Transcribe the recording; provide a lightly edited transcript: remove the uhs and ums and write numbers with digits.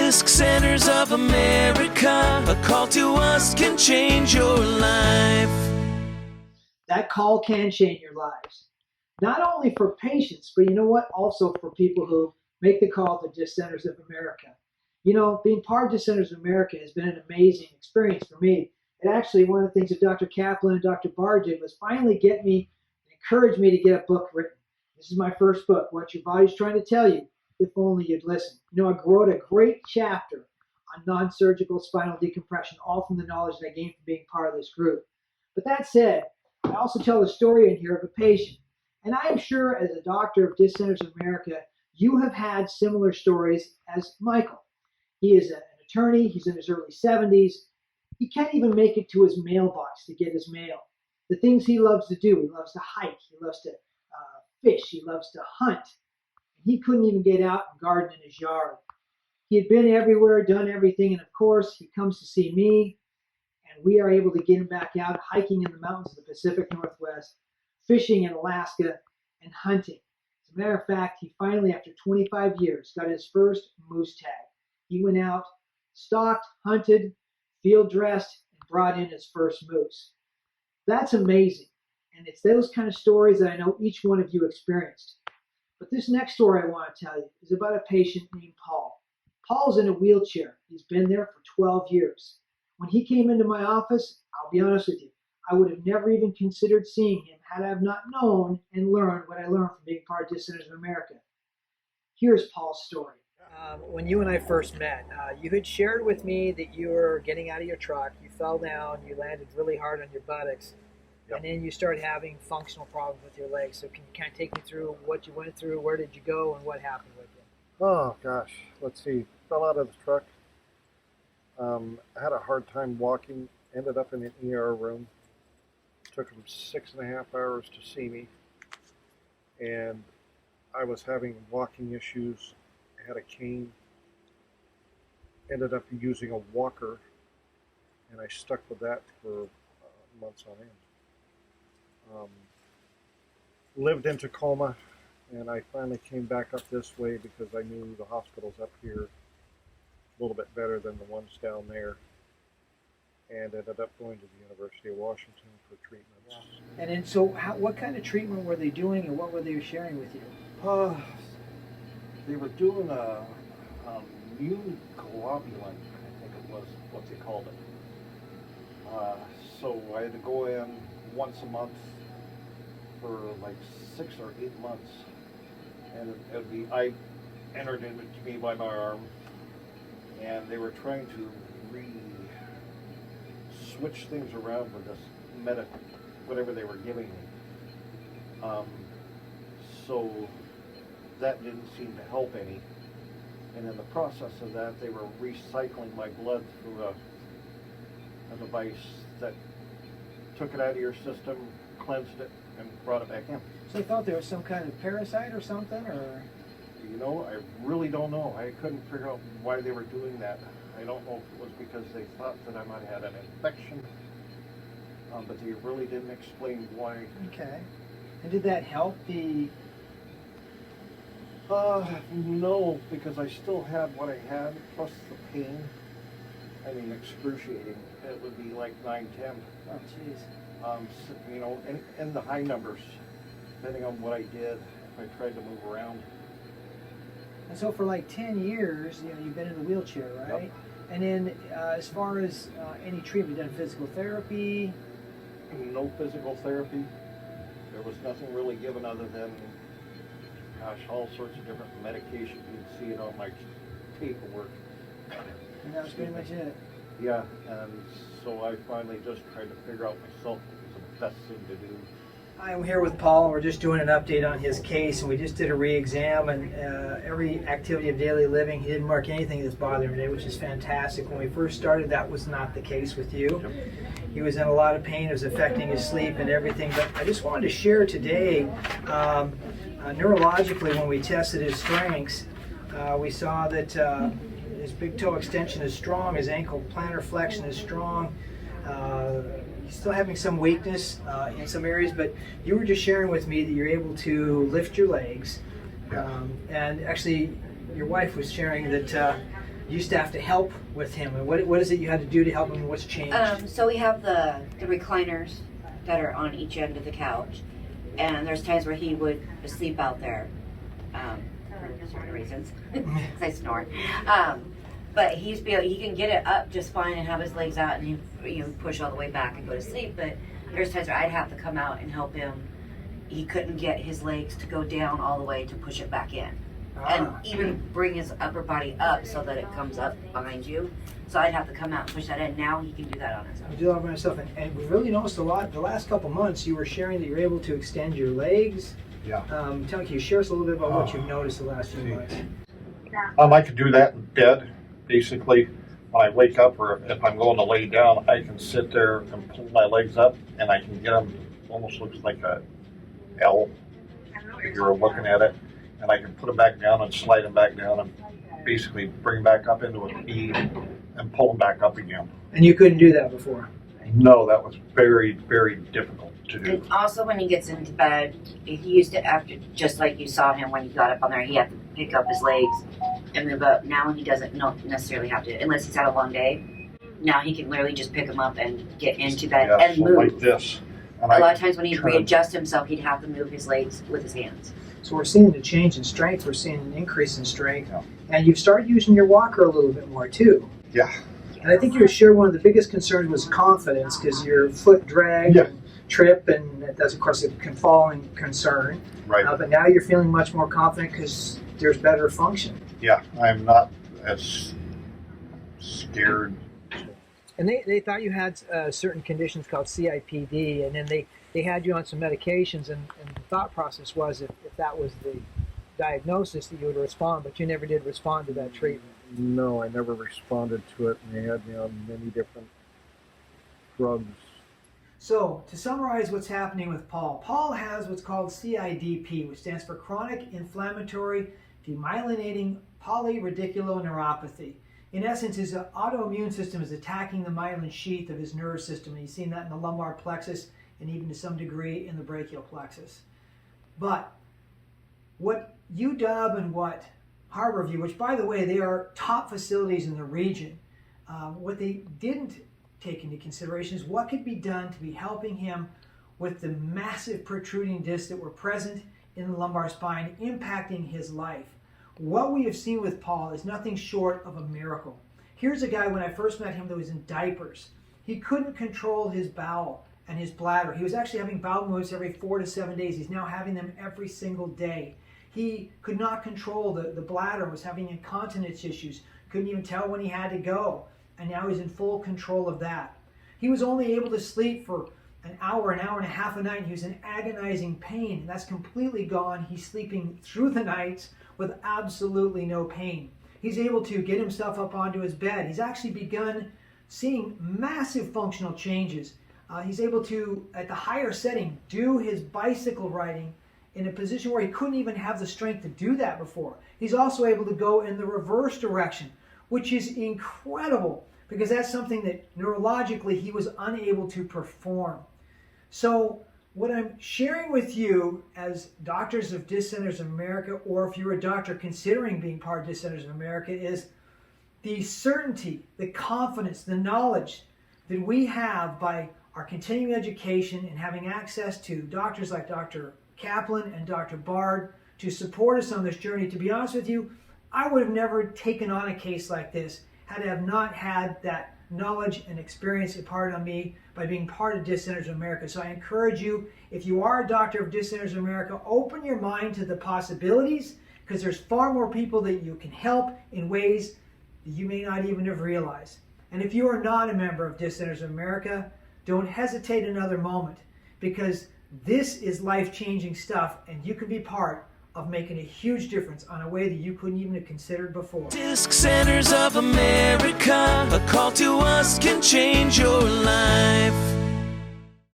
Disc Centers of America. A call to us can change your life. That call can change your lives. Not only for patients, but you know what? Also for people who make the call to Disc Centers of America. You know, being part of Disc Centers of America has been an amazing experience for me. And actually, one of the things that Dr. Kaplan and Dr. Barr did was finally get me, encourage me to get a book written. This is my first book, What Your Body's Trying to Tell You, If Only You'd Listen. You know, I wrote a great chapter on non-surgical spinal decompression, all from the knowledge that I gained from being part of this group. But that said, I also tell the story in here of a patient. And I am sure as a doctor of Disc Centers of America, you have had similar stories as Michael. He is an attorney. He's in his early 70s. He can't even make it to his mailbox to get his mail. The things he loves to do, he loves to hike, he loves to fish, he loves to hunt. He couldn't even get out and garden in his yard. He had been everywhere, done everything, and of course, he comes to see me, and we are able to get him back out hiking in the mountains of the Pacific Northwest, fishing in Alaska, and hunting. As a matter of fact, he finally, after 25 years, got his first moose tag. He went out, stalked, hunted, field dressed, and brought in his first moose. That's amazing. And it's those kind of stories that I know each one of you experienced. But this next story I want to tell you is about a patient named Paul. Paul's in a wheelchair. He's been there for 12 years. When he came into my office, I'll be honest with you, I would have never even considered seeing him had I have not known and learned what I learned from being part of Disc Centers of America. Here's Paul's story. When you and I first met, you had shared with me that you were getting out of your truck, you fell down, you landed really hard on your buttocks, and then you started having functional problems with your legs. So can you kind of take me through what you went through, where did you go, and what happened with you? Oh gosh, let's see. Fell out of the truck. I had a hard time walking. Ended up in an ER room. Took them 6.5 hours to see me, and I was having walking issues. I had a cane. Ended up using a walker, and I stuck with that for months on end. Lived in Tacoma, and I finally came back up this way because I knew the hospitals up here a little bit better than the ones down there, and ended up going to the University of Washington for treatments. Yeah. And then, so what kind of treatment were they doing, and what were they sharing with you? They were doing a immune globulin, I think it was what they called it. So I had to go in once a month for like 6 or 8 months, and I entered into me by my arm, and they were trying to switch things around with this whatever they were giving me. So that didn't seem to help any. And in the process of that, they were recycling my blood through a device that took it out of your system, cleansed it, and brought it back in. So they thought there was some kind of parasite or something, or? You know, I really don't know. I couldn't figure out why they were doing that. I don't know if it was because they thought that I might have had an infection, but they really didn't explain why. Okay. And did that help the? No, because I still had what I had, plus the pain. I mean, excruciating. It would be like 9, 10. Oh, jeez. You know, in the high numbers, depending on what I did, if I tried to move around. And so for like 10 years, you know, you've been in a wheelchair, right? Yep. And then as far as any treatment, you've done physical therapy? No physical therapy. There was nothing really given other than, gosh, all sorts of different medication. You can see it on my paperwork. And that was pretty much it? Yeah, and so I finally just tried to figure out myself what was the best thing to do. I'm here with Paul, and we're just doing an update on his case, and we just did a re-exam, and every activity of daily living, he didn't mark anything that's bothering him today, which is fantastic. When we first started, that was not the case with you. Yep. He was in a lot of pain. It was affecting his sleep and everything, but I just wanted to share today, neurologically, when we tested his strengths, we saw that his big toe extension is strong, his ankle plantar flexion is strong. He's still having some weakness in some areas, but you were just sharing with me that you're able to lift your legs. And actually, your wife was sharing that You used to have to help with him. And what is it you had to do to help him? What's changed? So we have the recliners that are on each end of the couch, and there's times where he would sleep out there for certain reasons, because I snore. But he can get it up just fine and have his legs out, and he push all the way back and go to sleep. But there's times where I'd have to come out and help him. He couldn't get his legs to go down all the way to push it back in. And even bring his upper body up so that it comes up behind you. So I'd have to come out and push that in. Now he can do that on his own. I do that by myself, and we really noticed a lot the last couple months. You were sharing that you're able to extend your legs. Yeah. Can you share us a little bit about what you've noticed the last few months? I can do that in bed. Basically, when I wake up or if I'm going to lay down, I can sit there and pull my legs up, and I can get them. Almost looks like a L if you're looking at it. And I can put them back down and slide them back down and basically bring them back up into a V and pull them back up again. And you couldn't do that before? No, that was very, very difficult to do. And also when he gets into bed, he used to, after, just like you saw him when he got up on there, he had to pick up his legs and move up. Now he doesn't necessarily have to, unless he's had a long day. Now he can literally just pick them up and get into bed and so move. Like this. And a lot of times when he'd readjust himself, he'd have to move his legs with his hands. So we're seeing the change in strength. We're seeing an increase in strength. Yeah. And you've started using your walker a little bit more too. Yeah. And I think you shared one of the biggest concerns was confidence, because your foot drag and trip, and that's of course a falling concern. Right. But now you're feeling much more confident because there's better function. Yeah, I'm not as scared. And they thought you had certain conditions called CIPD, and then they had you on some medications, and the thought process was if that was the diagnosis that you would respond, but you never did respond to that treatment. No, I never responded to it, and they had me on many different drugs. So, to summarize what's happening with Paul has what's called CIDP, which stands for Chronic Inflammatory Demyelinating Polyradiculoneuropathy. In essence, his autoimmune system is attacking the myelin sheath of his nervous system, and you've seen that in the lumbar plexus and even to some degree in the brachial plexus. But what UW and what Harborview, which by the way, they are top facilities in the region, what they didn't take into consideration is what could be done to be helping him with the massive protruding discs that were present in the lumbar spine, impacting his life. What we have seen with Paul is nothing short of a miracle. Here's a guy, when I first met him, that was in diapers. He couldn't control his bowel and his bladder. He was actually having bowel movements every 4 to 7 days. He's now having them every single day. He could not control the bladder, was having incontinence issues, couldn't even tell when he had to go, and now he's in full control of that. He was only able to sleep for an hour and a half a night. He was in agonizing pain. That's completely gone. He's sleeping through the nights with absolutely no pain. He's able to get himself up onto his bed. He's actually begun seeing massive functional changes. He's able to, at the higher setting, do his bicycle riding in a position where he couldn't even have the strength to do that before. He's also able to go in the reverse direction, which is incredible because that's something that neurologically he was unable to perform. So what I'm sharing with you as doctors of Disc Centers of America, or if you're a doctor considering being part of Disc Centers of America, is the certainty, the confidence, the knowledge that we have by our continuing education and having access to doctors like Dr. Kaplan and Dr. Bard to support us on this journey. To be honest with you, I would have never taken on a case like this had I have not had that knowledge and experience imparted on me by being part of Disc Centers of America. So I encourage you, if you are a doctor of Disc Centers of America, open your mind to the possibilities, because there's far more people that you can help in ways that you may not even have realized. And if you are not a member of Disc Centers of America, don't hesitate another moment, because this is life-changing stuff, and you can be part of making a huge difference on a way that you couldn't even have considered before. Disc Centers of America, a call to us can change your life.